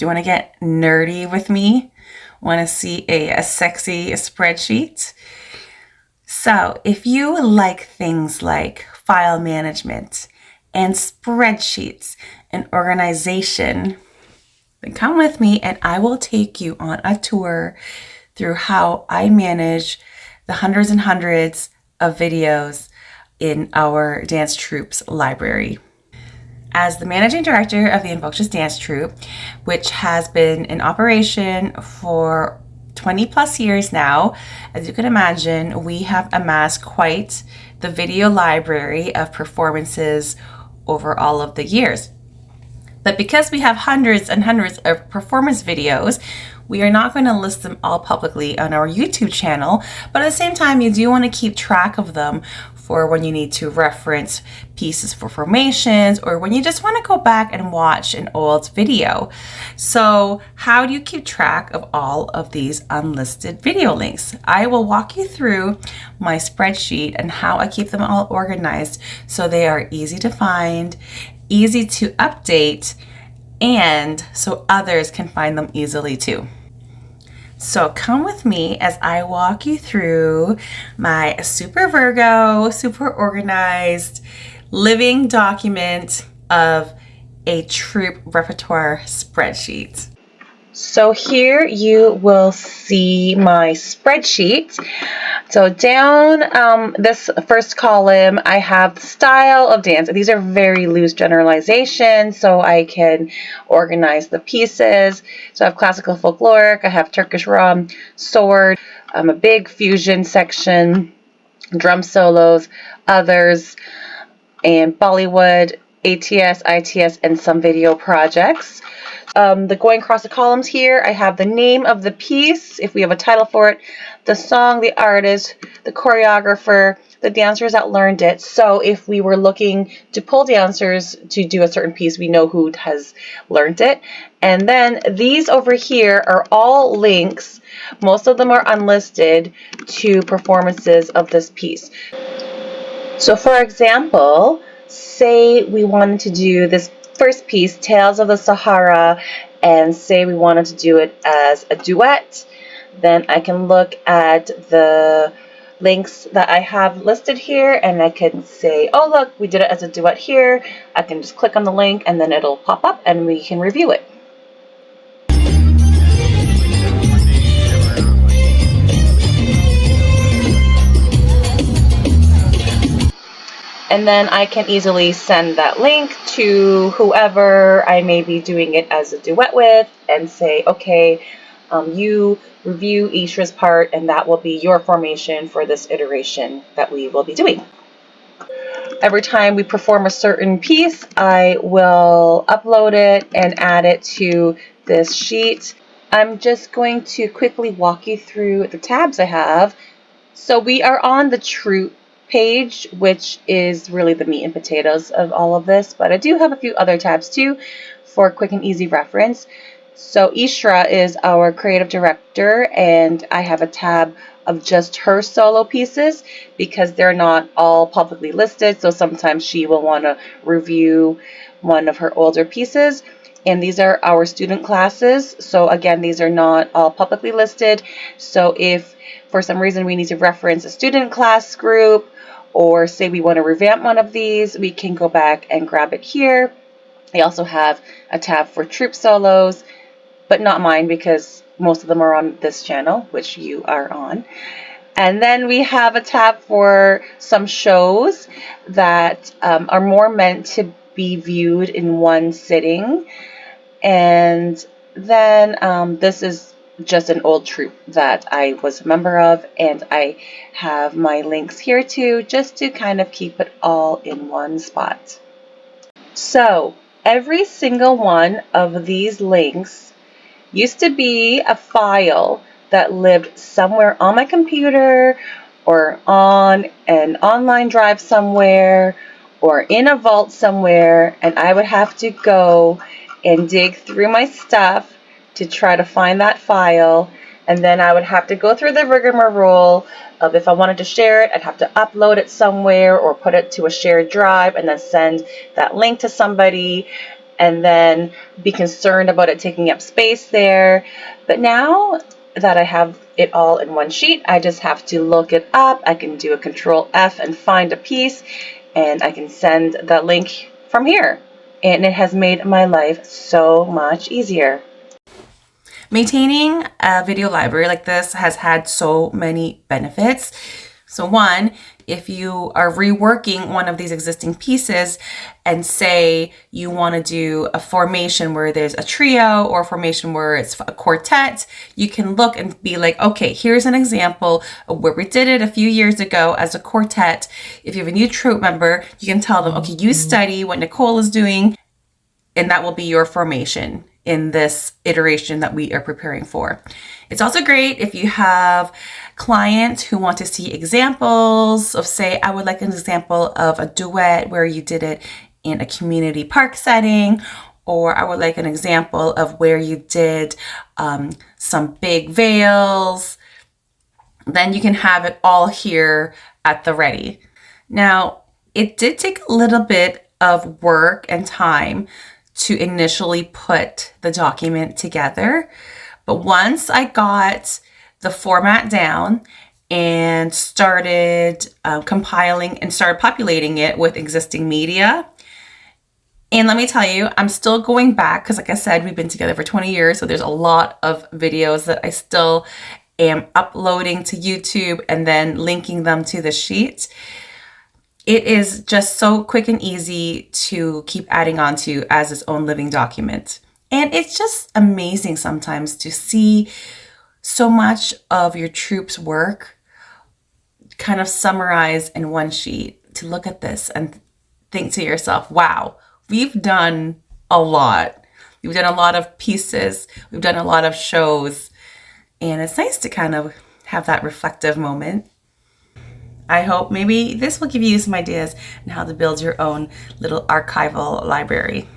Do you want to get nerdy with me? Want to see a sexy spreadsheet? So if you like things like file management and spreadsheets and organization, then come with me and I will take you on a tour through how I manage the hundreds and hundreds of videos in our dance troupe's library. As the managing director of the Invoketress Dance Troupe, which has been in operation for 20 plus years now, as you can imagine, we have amassed quite the video library of performances over all of the years. But because we have hundreds and hundreds of performance videos, we are not going to list them all publicly on our YouTube channel, but at the same time, you do want to keep track of them for when you need to reference pieces for formations or when you just want to go back and watch an old video. So how do you keep track of all of these unlisted video links? I will walk you through my spreadsheet and how I keep them all organized so they are easy to find, easy to update, and so others can find them easily too. So come with me as I walk you through my super Virgo, super organized living document of a troupe repertoire spreadsheet. So here you will see my spreadsheet. So down this first column, I have the style of dance. These are very loose generalizations, so I can organize the pieces. So I have classical folkloric, I have Turkish rum, sword, a big fusion section, drum solos, others, and Bollywood, ATS, ITS, and some video projects. Going across the columns here, I have the name of the piece, if we have a title for it, the song, the artist, the choreographer, the dancers that learned it. So if we were looking to pull dancers to do a certain piece, we know who has learned it. And then these over here are all links, most of them are unlisted, to performances of this piece. So for example, say we wanted to do this first piece, Tales of the Sahara, and say we wanted to do it as a duet, then I can look at the links that I have listed here and I can say, oh look, we did it as a duet here. I can just click on the link and then it'll pop up and we can review it. And then I can easily send that link to whoever I may be doing it as a duet with and say, okay, you review Ishra's part and that will be your formation for this iteration that we will be doing. Every time we perform a certain piece, I will upload it and add it to this sheet. I'm just going to quickly walk you through the tabs I have. So we are on the troupe page, which is really the meat and potatoes of all of this, but I do have a few other tabs too for quick and easy reference. So Ishra is our creative director, and I have a tab of just her solo pieces because they're not all publicly listed, so sometimes she will want to review one of her older pieces. And these are our student classes, so again, these are not all publicly listed. So if for some reason we need to reference a student class group, or say we want to revamp one of these, we can go back and grab it here. I also have a tab for troupe solos, but not mine because most of them are on this channel, which you are on. And then we have a tab for some shows that are more meant to be viewed in one sitting. And then this is just an old troupe that I was a member of, and I have my links here too, just to kind of keep it all in one spot. So every single one of these links used to be a file that lived somewhere on my computer or on an online drive somewhere or in a vault somewhere, and I would have to go and dig through my stuff to try to find that file, and then I would have to go through the rigmarole of if I wanted to share it, I'd have to upload it somewhere or put it to a shared drive and then send that link to somebody, and then be concerned about it taking up space there. But now that I have it all in one sheet, I just have to look it up. I can do a Control F and find a piece, and I can send that link from here. And it has made my life so much easier. Maintaining a video library like this has had so many benefits. So one, if you are reworking one of these existing pieces and say you want to do a formation where there's a trio or a formation where it's a quartet, you can look and be like, okay, here's an example of where we did it a few years ago as a quartet. If you have a new troupe member, you can tell them, okay, you study what Nicole is doing, and that will be your formation in this iteration that we are preparing for. It's also great if you have clients who want to see examples of, say, I would like an example of a duet where you did it in a community park setting, or I would like an example of where you did some big veils. Then you can have it all here at the ready. Now, it did take a little bit of work and time to initially put the document together. But once I got the format down and started compiling and started populating it with existing media, and let me tell you, I'm still going back because, like I said, we've been together for 20 years. So there's a lot of videos that I still am uploading to YouTube and then linking them to the sheet. It is just so quick and easy to keep adding on to as its own living document. And it's just amazing sometimes to see so much of your troupe's work kind of summarized in one sheet, to look at this and think to yourself, wow, we've done a lot. We've done a lot of pieces. We've done a lot of shows. And it's nice to kind of have that reflective moment. I hope maybe this will give you some ideas on how to build your own little archival library.